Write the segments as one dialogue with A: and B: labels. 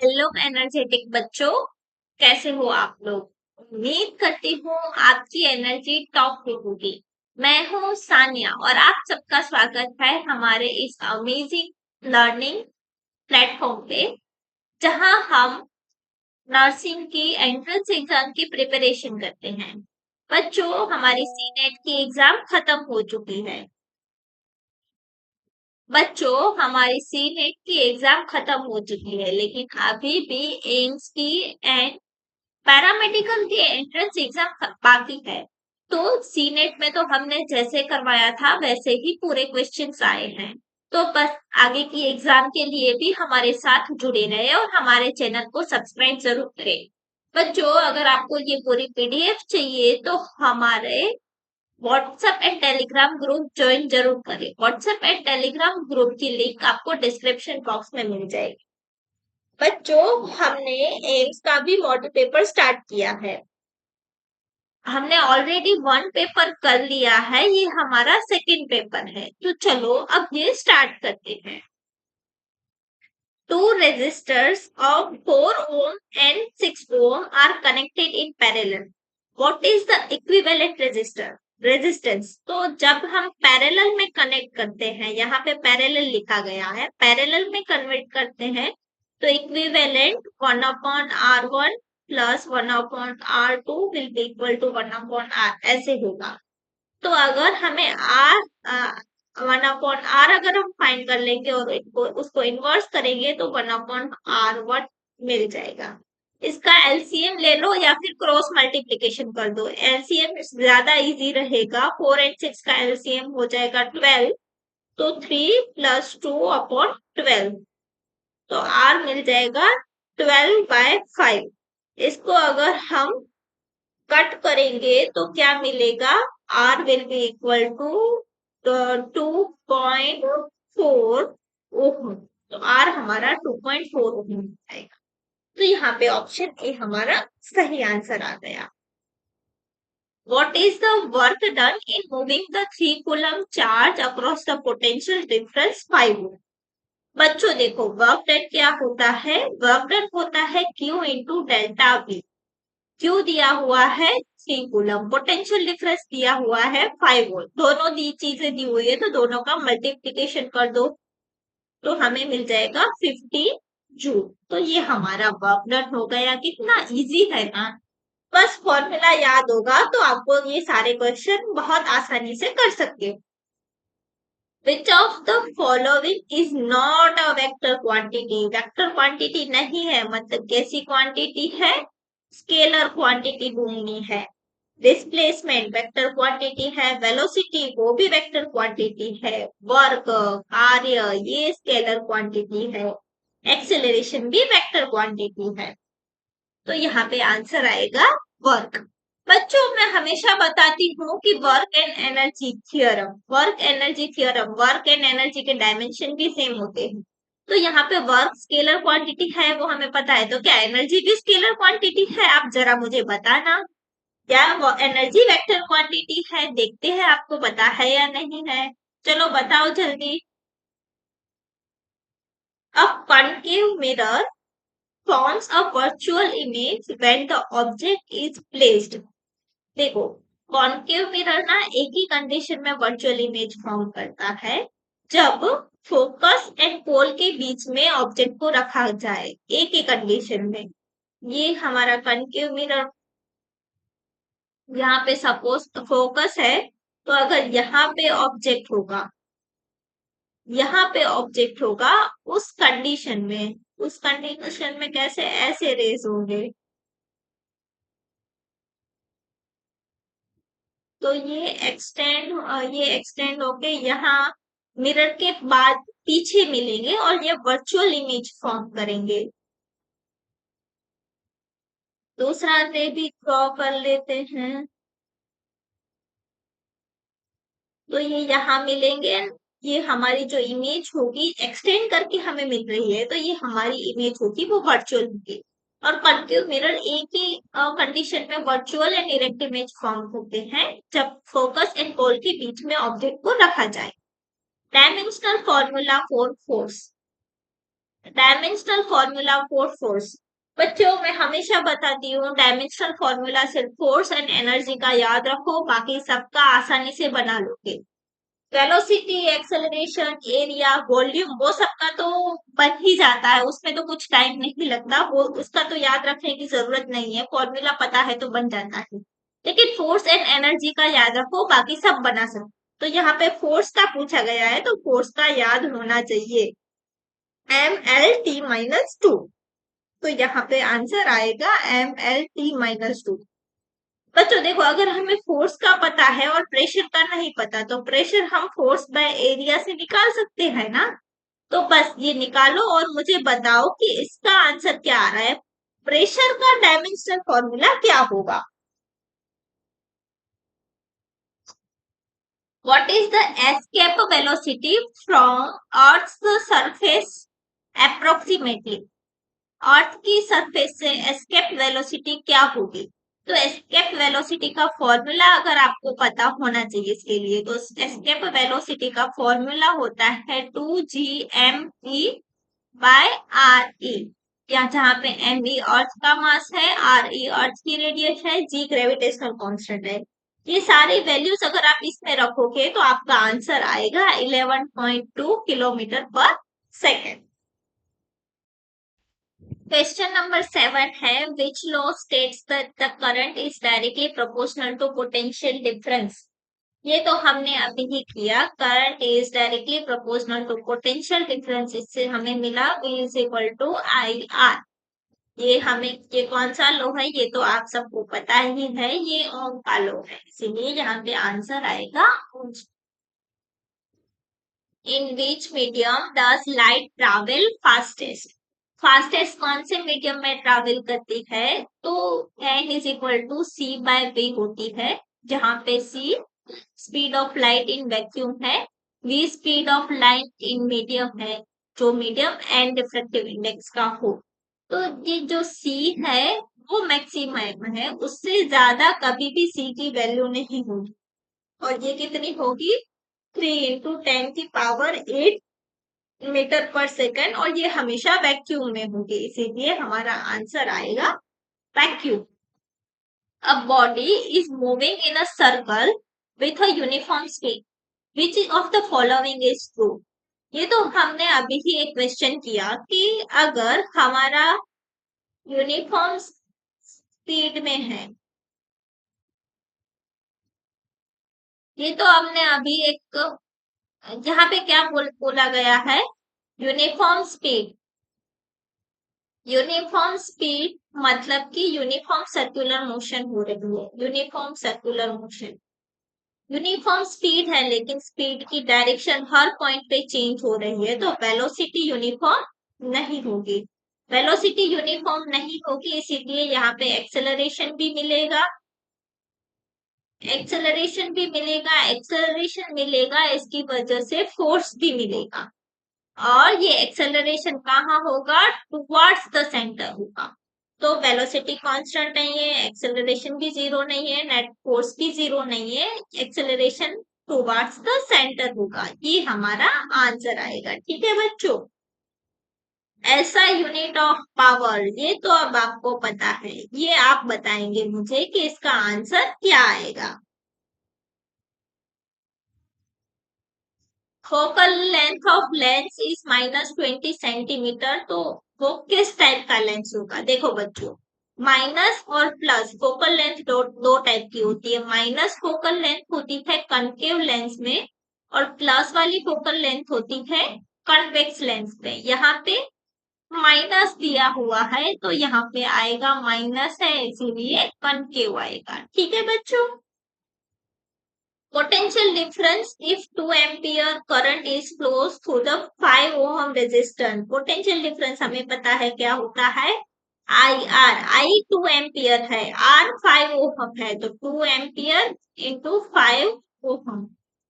A: Hello energetic बच्चों, कैसे हो आप लोग। उम्मीद करती हूँ आपकी एनर्जी टॉप पे होगी। मैं हूँ सानिया और आप सबका स्वागत है हमारे इस अमेजिंग लर्निंग प्लेटफॉर्म पे, जहाँ हम नर्सिंग की एंट्रेंस एग्जाम की प्रिपरेशन करते हैं। बच्चों, हमारी सीनेट की एग्जाम खत्म हो चुकी है। बच्चों, हमारी सीनेट की एग्जाम खत्म हो चुकी है, लेकिन अभी भी एम्स की एंड पैरामेडिकल की एंट्रेंस एग्जाम बाकी है। तो सीनेट में तो हमने जैसे करवाया था वैसे ही पूरे क्वेश्चंस आए हैं। तो बस आगे की एग्जाम के लिए भी हमारे साथ जुड़े रहे और हमारे चैनल को सब्सक्राइब जरूर करें। बच्चों, अगर आपको ये पूरी पीडीएफ चाहिए तो हमारे WhatsApp and Telegram group join जरूर करें। व्हाट्सएप एंड टेलीग्राम ग्रुप की लिंक आपको डिस्क्रिप्शन बॉक्स में मिल जाएगी। बच्चों, हमने एम्स का भी मॉडल पेपर स्टार्ट किया है। हमने ऑलरेडी वन पेपर कर लिया है, ये हमारा सेकंड पेपर है। तो चलो अब ये स्टार्ट करते हैं। Two resistors of 4 ohm and 6 ohm are connected in parallel. What is the equivalent resistor? Resistance. तो जब हम पैरेलल में कनेक्ट करते हैं, यहाँ पे पैरेलल लिखा गया है, पैरेलल में कन्वर्ट करते हैं तो equivalent 1/R1 plus 1/R2 will be equal to 1/R, ऐसे होगा। तो अगर हमें आर 1/R अगर हम फाइंड कर लेंगे और उसको इन्वर्स करेंगे तो 1/R1 मिल जाएगा। इसका एलसीएम ले लो या फिर क्रॉस मल्टीप्लीकेशन कर दो। एलसीएम ज्यादा इजी रहेगा। 4 और 6 का एलसीएम हो जाएगा 12, तो 3 प्लस 2/12, तो आर मिल जाएगा 12/5। इसको अगर हम कट करेंगे तो क्या मिलेगा? R will be equal to 2.4 ohm. तो आर हमारा 2.4 ओम आएगा। तो यहाँ पे ऑप्शन ए हमारा सही आंसर आ गया। What is the work done in moving the 3 coulomb charge across the potential difference 5 ohm? बच्चों देखो, वर्क डन क्या होता है? वर्क डन होता है Q into delta V। Q दिया हुआ है 3 कूलम, पोटेंशियल डिफरेंस दिया हुआ है 5 वोल्ट। दोनों दी चीजें दी हुई है तो दोनों का मल्टीप्लीकेशन कर दो तो हमें मिल जाएगा 50 जूल। तो ये हमारा वर्क डन हो गया। कितना इजी है ना। बस फॉर्मूला याद होगा तो आपको ये सारे क्वेश्चन बहुत आसानी से कर सकते हो। Which of the following is not a vector quantity? Vector quantity नहीं है, मतलब कैसी क्वांटिटी है? स्केलर क्वांटिटी ढूंढनी है। डिस्प्लेसमेंट वेक्टर क्वांटिटी है, वेलोसिटी वो भी वेक्टर क्वांटिटी है, वर्क कार्य ये स्केलर क्वांटिटी है, एक्सेलरेशन भी वेक्टर क्वांटिटी है। तो यहाँ पे आंसर आएगा वर्क। बच्चों, मैं हमेशा बताती हूँ कि work and energy theorem, work and energy के डायमेंशन भी सेम होते हैं। तो यहाँ पे वर्क स्केलर क्वांटिटी है, वो हमें पता है, तो क्या एनर्जी भी स्केलर क्वांटिटी है? आप जरा मुझे बताना, क्या वो एनर्जी वेक्टर क्वांटिटी है? देखते हैं आपको पता है या नहीं है। चलो बताओ जल्दी। A concave mirror forms a virtual image when the object is placed। देखो, कॉन्केव मिरर ना एक ही कंडीशन में वर्चुअल इमेज फॉर्म करता है, जब फोकस एंड पोल के बीच में ऑब्जेक्ट को रखा जाए एक ही कंडीशन में। ये हमारा कॉन्केव मिरर, यहाँ पे सपोज फोकस है, तो अगर यहाँ पे ऑब्जेक्ट होगा उस कंडीशन में कैसे ऐसे रेज होंगे, तो ये एक्सटेंड होके यहाँ मिरर के बाद पीछे मिलेंगे और ये वर्चुअल इमेज फॉर्म करेंगे। दूसरा रे भी ड्रॉ कर लेते हैं, तो ये यहाँ मिलेंगे। ये हमारी जो इमेज होगी एक्सटेंड करके हमें मिल रही है, तो ये हमारी इमेज होगी वो वर्चुअल होगी। और कॉन्केव मिरर एक ही कंडीशन में virtual and direct image form होते हैं, जब फोकस एंड पोल के बीच में ऑब्जेक्ट को रखा जाए। Dimensional formula for force. Dimensional formula for force. बच्चों मैं हमेशा बताती हूँ डायमेंशनल फॉर्मूला सिर्फ फोर्स एंड एनर्जी का याद रखो, बाकी सबका आसानी से बना लोगे। वेलोसिटी, एक्सेलरेशन, एरिया, वॉल्यूम वो सबका तो बन ही जाता है, उसमें तो कुछ टाइम नहीं लगता, वो उसका तो याद रखने की जरूरत नहीं है, फॉर्मूला पता है तो बन जाता है। लेकिन फोर्स एंड एनर्जी का याद रखो, बाकी सब बना सकते। तो यहाँ पे फोर्स का पूछा गया है तो फोर्स का याद होना चाहिए mlt-2। तो यहाँ पे आंसर आएगा mlt-2। बच्चों देखो अगर हमें फोर्स का पता है और प्रेशर का नहीं पता तो प्रेशर हम फोर्स बाय एरिया से निकाल सकते हैं ना। तो बस ये निकालो और मुझे बताओ कि इसका आंसर क्या आ रहा है, प्रेशर का डायमेंशनल फॉर्मूला क्या होगा। What is the escape velocity from earth surface approximately. Earth की सरफेस से एस्केप वेलोसिटी क्या होगी। तो एस्केप वेलोसिटी का फॉर्मूला अगर आपको पता होना चाहिए इसके लिए, तो एस्केप वेलोसिटी का फॉर्मूला होता है 2gme बाय आर ई। या जहाँ पे एम ई अर्थ का मास है, आर ई अर्थ की रेडियस है, जी ग्रेविटेशनल कांस्टेंट है। ये सारी वैल्यूज अगर आप इसमें रखोगे तो आपका आंसर आएगा 11.2 किलोमीटर पर सेकेंड। क्वेश्चन नंबर 7 है which law states that the current is directly proportional to potential difference. ये तो हमने अभी ही किया, current is directly proportional to potential difference, इससे हमें मिला V is equal to I R. ये हमें ये कौन सा लो है ये तो आप सबको पता ही है, ये ओम का लो है, इसीलिए यहाँ पे आंसर आएगा ओम। In which medium does light travel fastest. Fastest कौन से मीडियम में ट्रैवल करती है, तो n is equal to c by v होती है, जहां पे c speed of light in vacuum है, v speed of light in medium है, जो मीडियम एंड डिफ्रेक्टिव इंडेक्स का हो। तो ये जो c है वो मैक्सिमम है, उससे ज्यादा कभी भी c की वैल्यू नहीं होगी। और ये कितनी होगी, 3 × 10⁸ मीटर पर सेकेंड, और ये हमेशा वैक्यूम में होगी, इसीलिए हमारा आंसर आएगा vacuum. A body is moving in a circle with a uniform speed, which of the following is true. ये तो हमने अभी ही एक क्वेश्चन किया कि अगर हमारा यूनिफॉर्म स्पीड में है, ये तो हमने अभी एक यहाँ पे क्या बोला गया है, यूनिफॉर्म स्पीड। यूनिफॉर्म स्पीड मतलब कि यूनिफॉर्म सर्कुलर मोशन हो रही है, uniform circular motion, uniform speed है, लेकिन स्पीड की डायरेक्शन हर पॉइंट पे चेंज हो रही है, तो वेलोसिटी यूनिफॉर्म नहीं होगी। वेलोसिटी यूनिफॉर्म नहीं होगी, इसीलिए यहाँ पे एक्सेलरेशन भी मिलेगा, एक्सेलरेशन भी मिलेगा, एक्सेलरेशन मिलेगा, इसकी वजह से फोर्स भी मिलेगा। और ये एक्सेलरेशन कहाँ होगा, टुवर्ड्स द सेंटर होगा। तो वेलोसिटी कांस्टेंट नहीं है, एक्सेलरेशन भी जीरो नहीं है, नेट फोर्स भी जीरो नहीं है, एक्सेलरेशन टुवर्ड्स द सेंटर होगा, ये हमारा आंसर आएगा। ठीक है बच्चों, ऐसा यूनिट ऑफ पावर ये तो अब आपको पता है, ये आप बताएंगे मुझे कि इसका आंसर क्या आएगा। Focal length of lens is -20 centimetre, तो वो किस टाइप का लेंस होगा। देखो बच्चों, माइनस और प्लस फोकल लेंथ दो टाइप की होती है। माइनस फोकल लेंथ होती है कनकेव लेंस में, और प्लस वाली फोकल लेंथ होती है कन्वेक्स लेंस में। यहाँ पे माइनस दिया हुआ है तो यहाँ पे आएगा माइनस है, इसीलिए कनकेव आएगा। ठीक है बच्चों, potential difference if 2 ampere current is flows through the 5 ohm resistance। potential difference हमें पता है क्या होता है, आई आर, आई 2 एम्पियर है, आर 5 ओहम है, तो 2 एम्पियर इंटू 5 ओहम,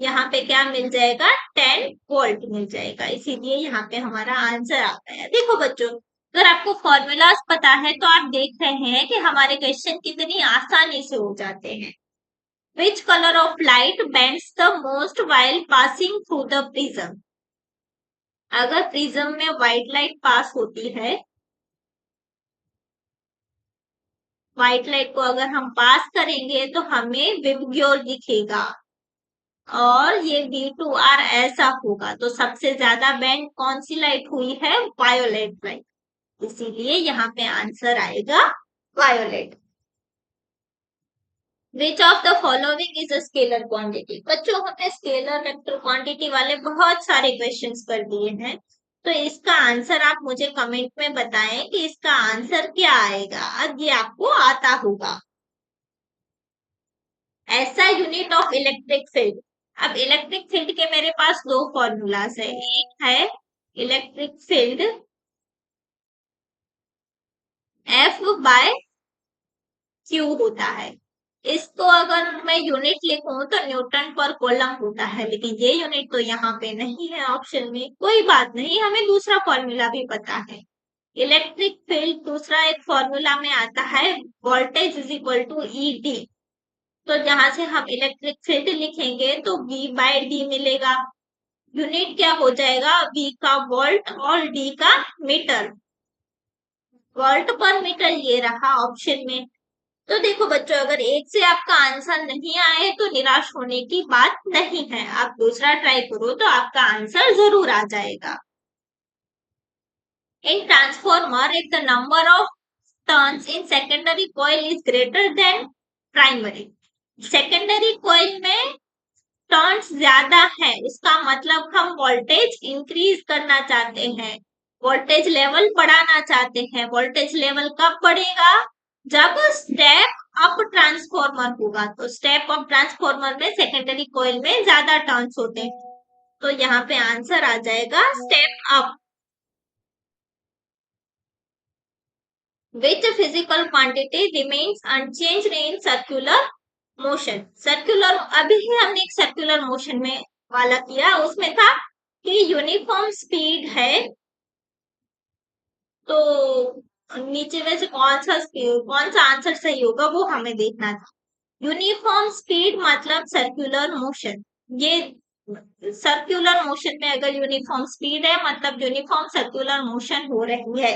A: यहाँ पे क्या मिल जाएगा, 10 वोल्ट मिल जाएगा, इसीलिए यहाँ पे हमारा आंसर आ गया। देखो बच्चों, अगर आपको फॉर्मूलाज पता है तो आप देख रहे हैं कि हमारे क्वेश्चन कितनी आसानी से हो जाते हैं। Which color of light bends the most while passing through the prism? अगर प्रिज्म में व्हाइट लाइट पास होती है, व्हाइट लाइट को अगर हम पास करेंगे तो हमें विबग्योर दिखेगा और ये V2R ऐसा होगा। तो सबसे ज्यादा बैंड कौन सी लाइट हुई है? Violet light. इसीलिए यहाँ पे आंसर आएगा violet. Which of the following is a scalar quantity? बच्चों हमने स्केलर वेक्टर क्वांटिटी वाले बहुत सारे क्वेश्चंस कर दिए हैं, तो इसका आंसर आप मुझे कमेंट में बताएं कि इसका आंसर क्या आएगा। अब ये आपको आता होगा। ऐसा यूनिट ऑफ इलेक्ट्रिक फील्ड। अब इलेक्ट्रिक फील्ड के मेरे पास दो फॉर्मूलाज है। एक है electric field F by Q होता है। इसको अगर मैं यूनिट लिखूं तो न्यूटन पर कूलम होता है, लेकिन ये यूनिट तो यहाँ पे नहीं है ऑप्शन में। कोई बात नहीं, हमें दूसरा फॉर्मूला भी पता है। इलेक्ट्रिक फील्ड दूसरा एक फॉर्मूला में आता है, voltage is equal to E D. तो जहां से हम इलेक्ट्रिक फील्ड लिखेंगे तो V बाय डी मिलेगा। यूनिट क्या हो जाएगा? V का वोल्ट और D का मीटर। वोल्ट पर मीटर ये रहा ऑप्शन में। तो देखो बच्चों, अगर एक से आपका आंसर नहीं आए तो निराश होने की बात नहीं है। आप दूसरा ट्राई करो तो आपका आंसर जरूर आ जाएगा। In transformer if the number of turns in secondary coil is greater than primary, secondary coil में टर्न्स ज्यादा है, इसका मतलब हम वोल्टेज इंक्रीज करना चाहते हैं, वोल्टेज लेवल बढ़ाना चाहते हैं। वोल्टेज लेवल कब बढ़ेगा? जब स्टेप अप ट्रांसफॉर्मर होगा। तो स्टेप अप ट्रांसफॉर्मर में सेकेंडरी कॉइल में ज्यादा टर्न्स होते हैं, तो यहाँ पे आंसर आ जाएगा step up. Which physical quantity remains unchanged in circular motion? Circular, अभी ही हमने एक सर्कुलर मोशन में वाला किया, उसमें था कि यूनिफॉर्म स्पीड है। तो नीचे में से कौन सा आंसर सही होगा वो हमें देखना था। यूनिफॉर्म स्पीड मतलब सर्कुलर मोशन। ये सर्कुलर मोशन में अगर यूनिफॉर्म स्पीड है मतलब यूनिफॉर्म सर्कुलर मोशन हो रही है।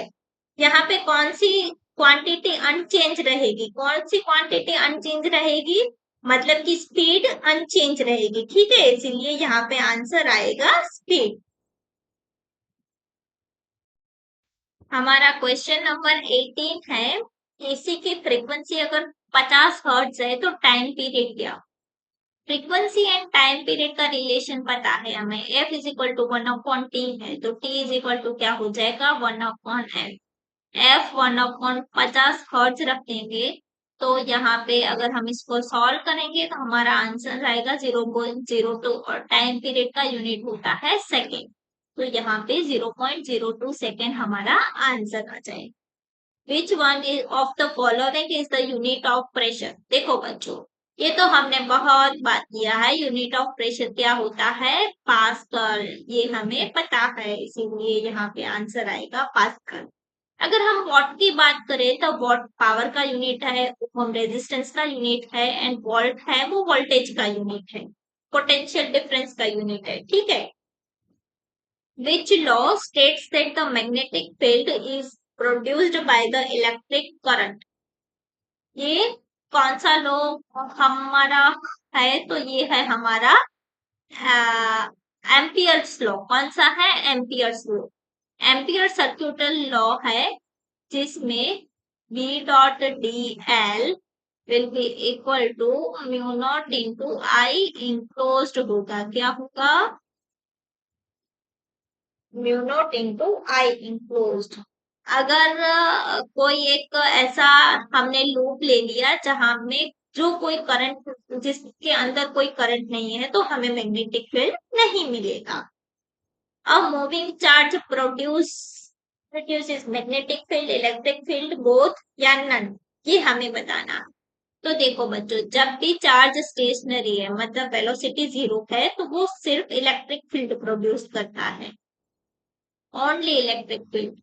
A: यहाँ पे कौन सी क्वांटिटी अनचेंज रहेगी? कौन सी क्वांटिटी अनचेंज रहेगी? मतलब कि स्पीड अनचेंज रहेगी, ठीक है। इसीलिए यहाँ पे आंसर आएगा स्पीड। हमारा क्वेश्चन नंबर 18 है, एसी की फ्रीक्वेंसी अगर 50 हर्ट्ज है तो टाइम पीरियड क्या? फ्रीक्वेंसी एंड टाइम पीरियड का रिलेशन पता है हमें। F is equal to 1/T है, तो T इज इक्वल टू क्या हो जाएगा? 1/F। F 1/50 हर्ट्ज रख देंगे, तो यहाँ पे अगर हम इसको सॉल्व करेंगे तो हमारा आंसर आएगा 0.02 और टाइम पीरियड का यूनिट होता है सेकेंड। तो यहाँ पे 0.02 सेकेंड हमारा आंसर आ जाए। Which one is of the following is the unit of pressure? देखो बच्चों, ये तो हमने बहुत बात किया है। यूनिट ऑफ प्रेशर क्या होता है? पास्कल। ये हमें पता है, इसीलिए यहाँ पे आंसर आएगा पास्कल। अगर हम वॉट की बात करें तो वॉट पावर का यूनिट है, ओम रेजिस्टेंस का यूनिट है, एंड वोल्ट है वो वोल्टेज का यूनिट है, पोटेंशियल डिफरेंस का यूनिट है, ठीक है। Which law states that the magnetic field is produced by the electric current? ये कौन सा लॉ हमारा है? तो ये है हमारा एम्पियर्स लॉ। कौन सा है? Ampere's law. Ampere circuital law है, जिसमें V dot D L will be equal to mu naught into I enclosed होगा। क्या होगा? Mu naught into I enclosed. अगर कोई एक ऐसा हमने लूप ले लिया जहां में जो कोई करंट, जिसके अंदर कोई करंट नहीं है, तो हमें मैग्नेटिक फील्ड नहीं मिलेगा। अब moving charge produces magnetic field, electric field, both या नन, ये हमें बताना। तो देखो बच्चों, जब भी चार्ज स्टेशनरी है मतलब वेलोसिटी जीरो है, तो वो सिर्फ इलेक्ट्रिक फील्ड प्रोड्यूस करता है, ओनली इलेक्ट्रिक फील्ड।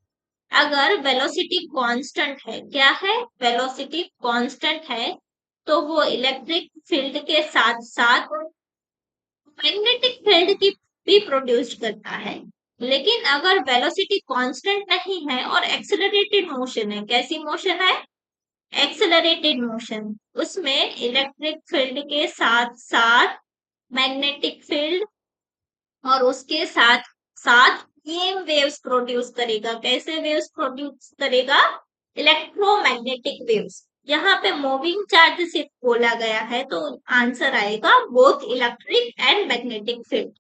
A: अगर वेलोसिटी कांस्टेंट है, क्या है? वेलोसिटी कांस्टेंट है, तो वो इलेक्ट्रिक फील्ड के साथ साथ मैग्नेटिक फील्ड की भी प्रोड्यूस करता है। लेकिन अगर वेलोसिटी कांस्टेंट नहीं है और एक्सेलरेटेड मोशन है, कैसी मोशन है? एक्सेलरेटेड मोशन, उसमें इलेक्ट्रिक फील्ड के साथ साथ मैग्नेटिक फील्ड और उसके साथ साथ ईएम वेव्स प्रोड्यूस करेगा। कैसे वेव्स प्रोड्यूस करेगा? Electromagnetic waves. यहाँ पे मूविंग चार्ज सिर्फ बोला गया है, तो आंसर आएगा both electric and magnetic field.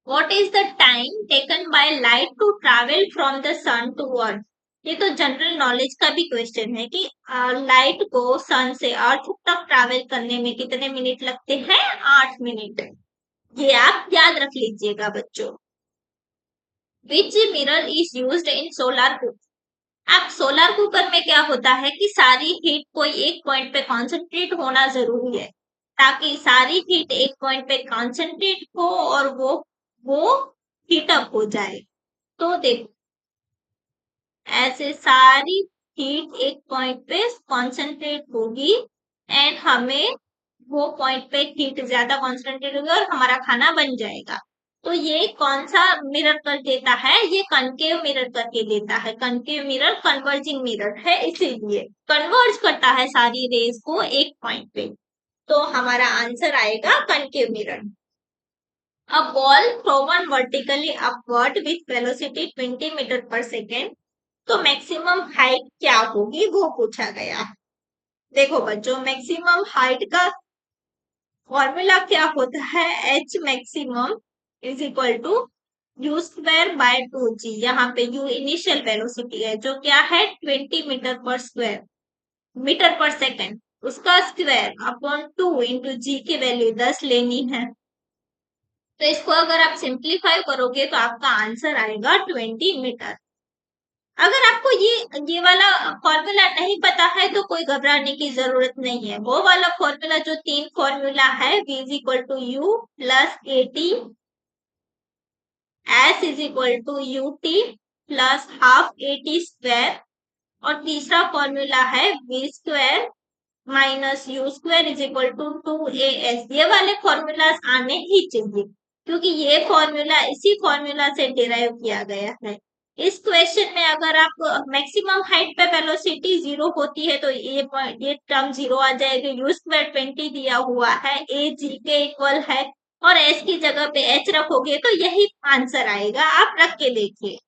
A: What is the time taken by light to travel from the sun to earth? ये तो जनरल नॉलेज का भी क्वेश्चन है कि लाइट को सन से अर्थ तक ट्रैवल करने में कितने मिनट लगते हैं? 8 मिनट। ये आप याद रख लीजिएगा बच्चों। विच mirror is used in solar cooker? अब सोलर कुकर में क्या होता है कि सारी हीट कोई एक पॉइंट पे कॉन्सेंट्रेट होना जरूरी है, ताकि सारी हीट एक पॉइंट पे कॉन्सेंट्रेट हो और वो हीट अप हो जाए। तो देखो, ऐसे सारी हीट एक पॉइंट पे कॉन्सेंट्रेट होगी एंड हमें वो पॉइंट पे हीट ज्यादा कॉन्सेंट्रेट होगी और हमारा खाना बन जाएगा। तो ये कौन सा मिरर कर देता है? ये कनकेव मिरर करके देता है। कनकेव मिरर कन्वर्जिंग मिरर है, इसीलिए कन्वर्ज करता है सारी रेज को एक पॉइंट पे। तो हमारा आंसर आएगा concave mirror. A ball thrown vertically upward with velocity 20 metre per second, तो मैक्सिमम हाइट क्या होगी वो पूछा गया। देखो बच्चों, मैक्सिमम हाइट का फॉर्मूला क्या होता है? H maximum is equal to U square by 2g। यहाँ पे यू इनिशियल वेलोसिटी है जो क्या है? 20 मीटर पर स्क्वायर, मीटर पर सेकेंड, उसका स्क्वायर अपॉन 2 इंटू जी की वैल्यू 10 लेनी है। तो इसको अगर आप सिंप्लीफाई करोगे तो आपका आंसर आएगा 20 मीटर। अगर आपको ये वाला फॉर्मूला नहीं पता है तो कोई घबराने की जरूरत नहीं है। वो वाला फॉर्मूला जो 3 फॉर्मूला है, v is equal to U plus A T, S is equal to U T plus half A T square, और तीसरा फॉर्मूला है v square minus U square is equal to 2as। ये वाले formulas आने ही चाहिए, क्योंकि ये फॉर्मूला इसी फॉर्मूला से डिराइव किया गया है। इस क्वेश्चन में अगर आप मैक्सिमम हाइट पे वेलोसिटी 0 होती है तो ये टर्म 0 आ जाएगा। यू स्क्वायर 20 दिया हुआ है, ए जी के इक्वल है, और एस की जगह पे एच रखोगे तो यही आंसर आएगा। आप रख के देखिए।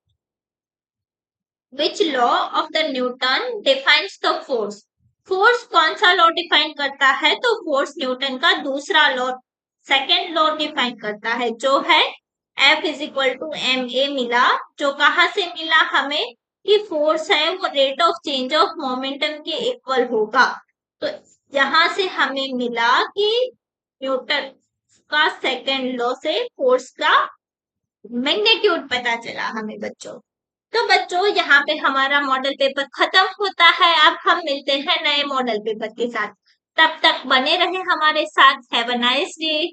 A: Which law of the Newton defines the force? Force कौन सा लॉ डिफाइन करता है? तो फोर्स न्यूटन का दूसरा लॉ, सेकेंड लॉ डिफाइन करता है, जो है F is equal to M A मिला। जो कहा से मिला हमें? कि फोर्स है वो rate of change of momentum के इक्वल होगा। तो यहां से हमें मिला कि न्यूटन का सेकेंड लॉ से फोर्स का मैग्नीट्यूड पता चला हमें बच्चों। तो बच्चों, यहाँ पे हमारा मॉडल पेपर खत्म होता है। अब हम मिलते हैं नए मॉडल पेपर के साथ। तब तक बने रहे हमारे साथ। Have a nice day.